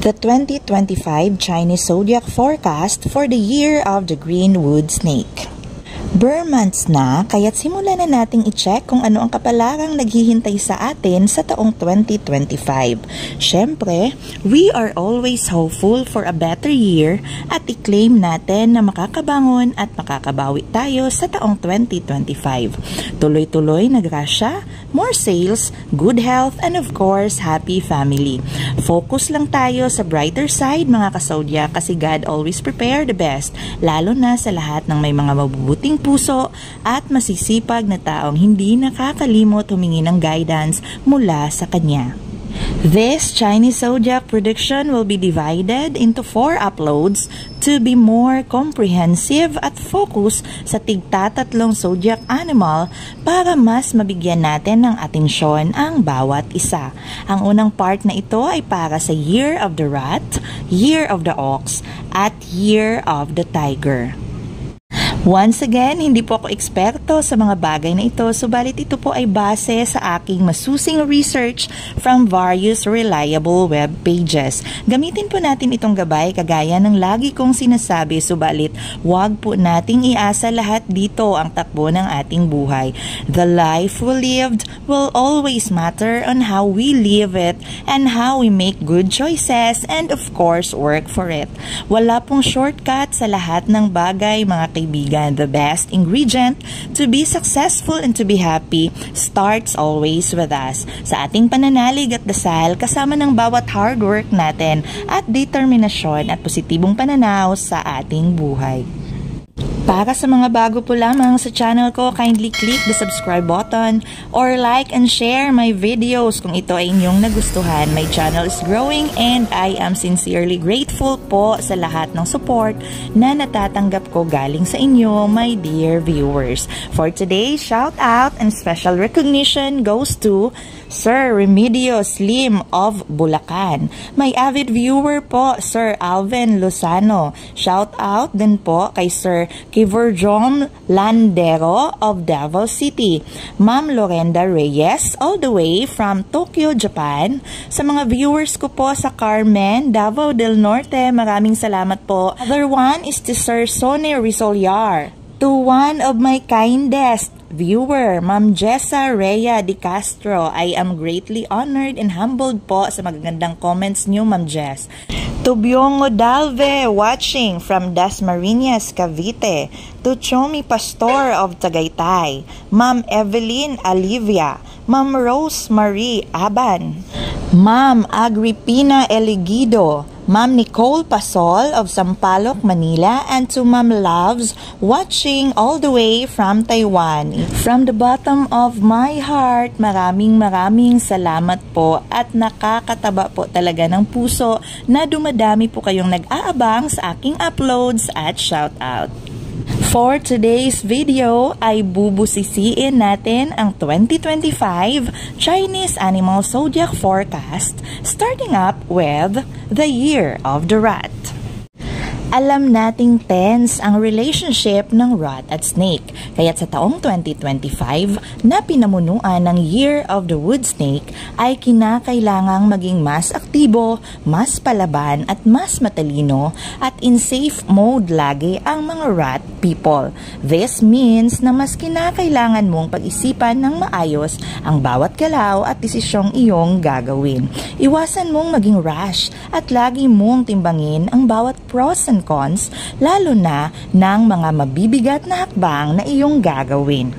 The 2025 Chinese Zodiac Forecast for the Year of the Greenwood Snake. Burr months na, kaya't simulan na nating i-check kung ano ang kapalarang naghihintay sa atin sa taong 2025. Siyempre, we are always hopeful for a better year at i-claim natin na makakabangon at makakabawi tayo sa taong 2025. Tuloy-tuloy na grasya, more sales, good health, and of course, happy family. Focus lang tayo sa brighter side mga kasodya kasi God always prepare the best, lalo na sa lahat ng may mga mabubuting puso at masisipag na taong hindi nakakalimot humingi ng guidance mula sa Kanya. This Chinese Zodiac prediction will be divided into 4 uploads to be more comprehensive at focus sa tigtatatlong zodiac animal para mas mabigyan natin ng atensyon ang bawat isa. Ang unang part na ito ay para sa Year of the Rat, Year of the Ox, at Year of the Tiger. Once again, hindi po ako eksperto sa mga bagay na ito, subalit ito po ay base sa aking masusing research from various reliable web pages. Gamitin po natin itong gabay kagaya ng lagi kong sinasabi, subalit wag po nating iasa lahat dito ang takbo ng ating buhay. The life we lived will always matter on how we live it and how we make good choices and of course work for it. Wala pong shortcut sa lahat ng bagay mga kaibigan. The best ingredient to be successful and to be happy starts always with us. Sa ating pananalig at dasal, kasama ng bawat hard work natin at determinasyon at positibong pananaw sa ating buhay. Para sa mga bago po lamang sa channel ko, kindly click the subscribe button or like and share my videos kung ito ay inyong nagustuhan. My channel is growing and I am sincerely grateful po sa lahat ng support na natatanggap ko galing sa inyo, my dear viewers. For today, shout out and special recognition goes to Sir Remedio Slim of Bulacan. My avid viewer po, Sir Alvin Lozano. Shout out din po kay Sir Kiverjom Landero of Davao City. Ma'am Lorenda Reyes all the way from Tokyo, Japan. Sa mga viewers ko po sa Carmen, Davao del Norte, maraming salamat po. Other one is to Sir Sonny Rizolyar. To one of my kindest viewer, Ma'am Jessa Rhea Di Castro. I am greatly honored and humbled po sa magagandang comments niyo, Ma'am Jess. To Byongo Dalve watching from Dasmariñas, Cavite. To Chomi Pastor of Tagaytay. Ma'am Evelyn Alivia. Ma'am Rose Marie Aban. Ma'am Agripina Elegido. Ma'am Nicole Pasol of Sampaloc, Manila, and to Ma'am Loves watching all the way from Taiwan. From the bottom of my heart, maraming salamat po at nakakataba po talaga ng puso na dumadami po kayong nag-aabang sa aking uploads at shoutout. For today's video ay bubusisiin natin ang 2025 Chinese Animal Zodiac Forecast starting up with the Year of the Rat. Alam nating tense ang relationship ng rat at snake. Kaya't sa taong 2025 na pinamunuan ng Year of the Wood Snake ay kinakailangang maging mas aktibo, mas palaban at mas matalino at in safe mode lagi ang mga rat people. This means na mas kinakailangan mong pag-isipan ng maayos ang bawat galaw at desisyong iyong gagawin. Iwasan mong maging rash at lagi mong timbangin ang bawat pros and cons, lalo na ng mga mabibigat na hakbang na iyong gagawin.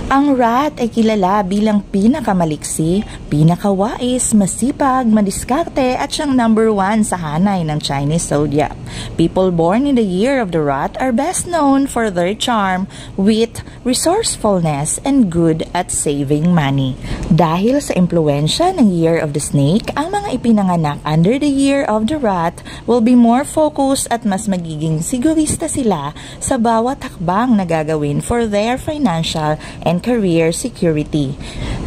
Ang rat ay kilala bilang pinakamaliksi, pinakawais, masipag, madiskarte at siyang number 1 sa hanay ng Chinese Zodiac. People born in the Year of the Rat are best known for their charm, wit, resourcefulness, and good at saving money. Dahil sa impluensya ng Year of the Snake, ang mga ipinanganak under the Year of the Rat will be more focused at mas magiging sigurista sila sa bawat hakbang na gagawin for their financial and career security.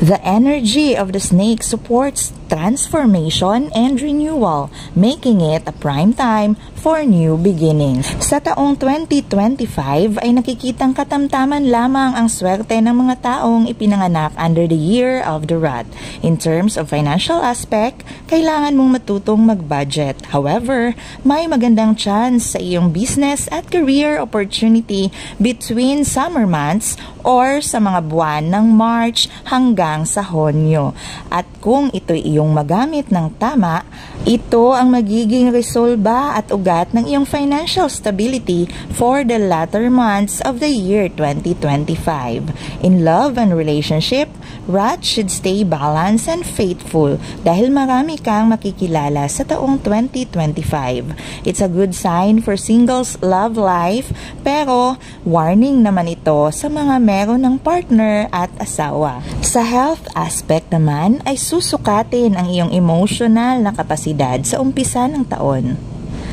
The energy of the snake supports transformation and renewal, making it a prime time for new beginnings. Sa taong 2025 ay nakikitang katamtaman lamang ang swerte ng mga taong ipinanganak under the year of the rat. In terms of financial aspect, kailangan mong matutong mag-budget. However, may magandang chance sa iyong business at career opportunity between summer months or sa mga buwan ng March hanggang sa Hunyo. At kung ito'y iyong magamit ng tama, ito ang magiging resolba at ugat ng iyong financial stability for the latter months of the year 2025. In love and relationship, Rat should stay balanced and faithful dahil marami kang makikilala sa taong 2025. It's a good sign for singles love life, pero warning naman ito sa mga meron ng partner at asawa. Sa health aspect naman ay susukatin ang iyong emotional na kapasidad sa umpisa ng taon.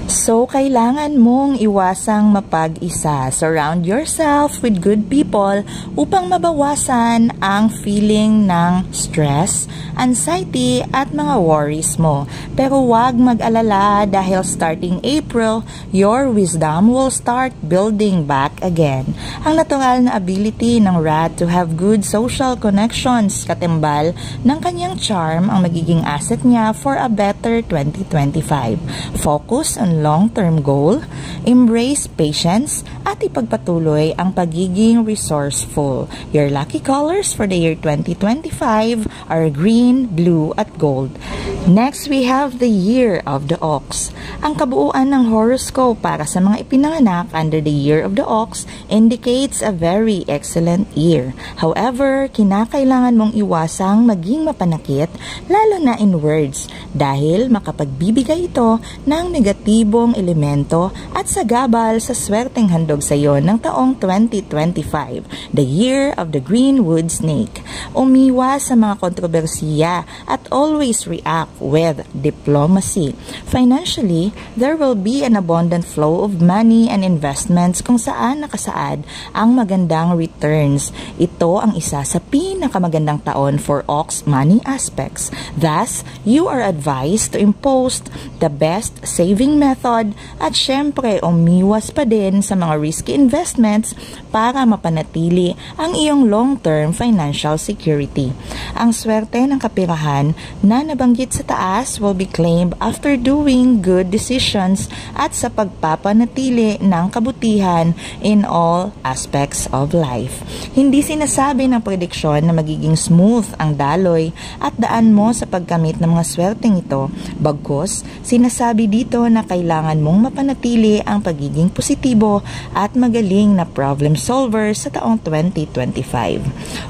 So, kailangan mong iwasang mapag-isa. Surround yourself with good people upang mabawasan ang feeling ng stress, anxiety, at mga worries mo. Pero huwag mag-alala dahil starting April, your wisdom will start building back again. Ang natural na ability ng rat to have good social connections, katimbal ng kanyang charm ang magiging asset niya for a better 2025. Focus on long-term goal, embrace patience, at ipagpatuloy ang pagiging resourceful. Your lucky colors for the year 2025 are green, blue, at gold. Next, we have the year of the ox. Ang kabuuan ng horoscope para sa mga ipinanganak under the year of the ox indicates a very excellent year. However, kinakailangan mong iwasang maging mapanakit, lalo na in words, dahil makapagbibigay ito ng negatibong elemento at sagabal sa swerteng handog sa iyo ng taong 2025, the year of the greenwood snake. Umiwas sa mga kontrobersiya at always react with diplomacy. Financially, there will be an abundant flow of money and investments kung saan nakasaad ang magandang returns. Ito ang isa sa pinakamagandang taon for ox money aspects. Thus, you are advised to impose the best saving method at syempre umiwas pa din sa mga risky investments para mapanatili ang iyong long-term financial security. Ang swerte ng kapirahan na nabanggit sa taas will be claimed after doing good decisions at sa pagpapanatili ng kabutihan in all aspects of life. Hindi sinasabi ng prediksyon na magiging smooth ang daloy at daan mo sa pagkamit ng mga swerteng ito. Bagkus, sinasabi dito na kailangan mong mapanatili ang pagiging positibo at magaling na problem solver sa taong 2025.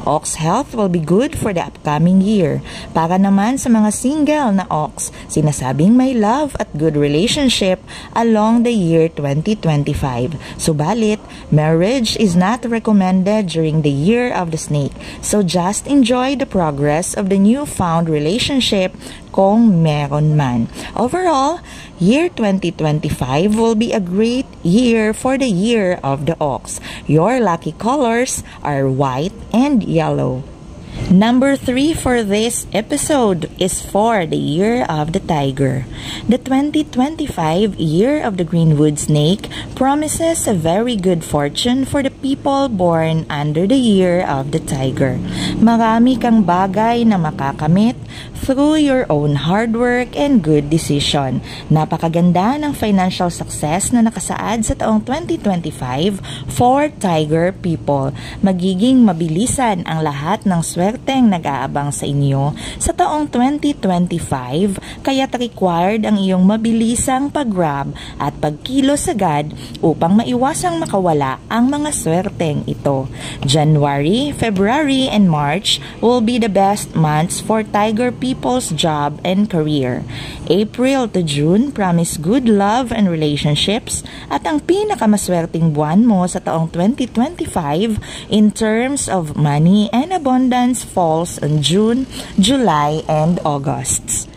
Ox health will be good for the upcoming year. Para naman sa mga single na ox, sinasabing may love at good relationship along the year 2025. Subalit, marriage is not recommended during the year of the snake. So just enjoy the progress of the newfound relationship kung meron man. Overall, year 2025 will be a great year for the year of the ox. Your lucky colors are white and yellow. Number 3 for this episode is for the year of the tiger. The 2025 year of the greenwood snake promises a very good fortune for the people born under the year of the tiger. Marami kang bagay na makakamit through your own hard work and good decision. Napakaganda ng financial success na nakasaad sa taong 2025 for tiger people. Magiging mabilisan ang lahat ng swerteng nag-aabang sa inyo sa taong 2025, kaya't required ang iyong mabilisang pag-grab at pagkilos agad upang maiwasang makawala ang mga swerteng ito. January, February, and March will be the best months for tiger people's job and career. April to June promise good love and relationships, at ang pinakamaswerteng buwan mo sa taong 2025 in terms of money and abundance falls on June, July, and August.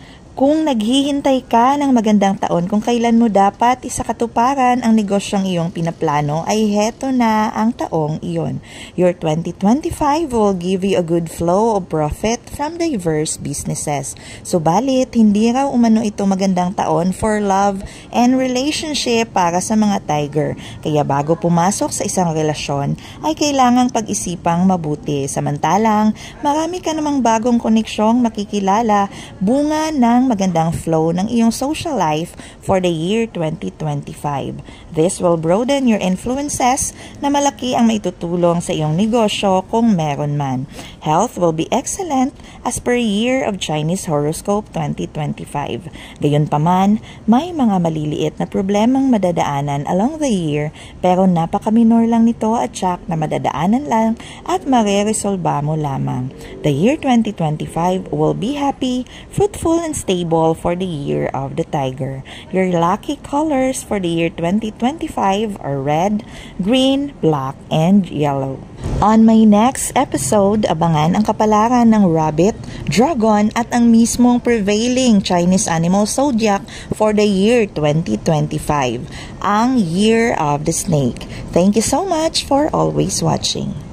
Kung naghihintay ka ng magandang taon kung kailan mo dapat isakatuparan ang negosyong iyong pinaplano, ay heto na ang taong iyon. Your 2025 will give you a good flow of profit from diverse businesses. Subalit, hindi raw umano ito magandang taon for love and relationship para sa mga tiger. Kaya bago pumasok sa isang relasyon, ay kailangang pag-isipang mabuti. Samantalang, marami ka namang bagong koneksyong makikilala, bunga ng magandang flow ng iyong social life for the year 2025. This will broaden your influences na malaki ang maitutulong sa iyong negosyo kung meron man. Health will be excellent as per Year of Chinese Horoscope 2025. Gayunpaman, may mga maliliit na problemang madadaanan along the year pero napaka-minor lang nito at tsak na madadaanan lang at mareresolba mo lamang. The year 2025 will be happy, fruitful, and stable for the year of the tiger. Your lucky colors for the year 2025 are red, green, black, and yellow. On my next episode, abangan ang kapalaran ng rabbit, dragon, at ang mismong prevailing Chinese animal zodiac for the year 2025, ang Year of the Snake. Thank you so much for always watching.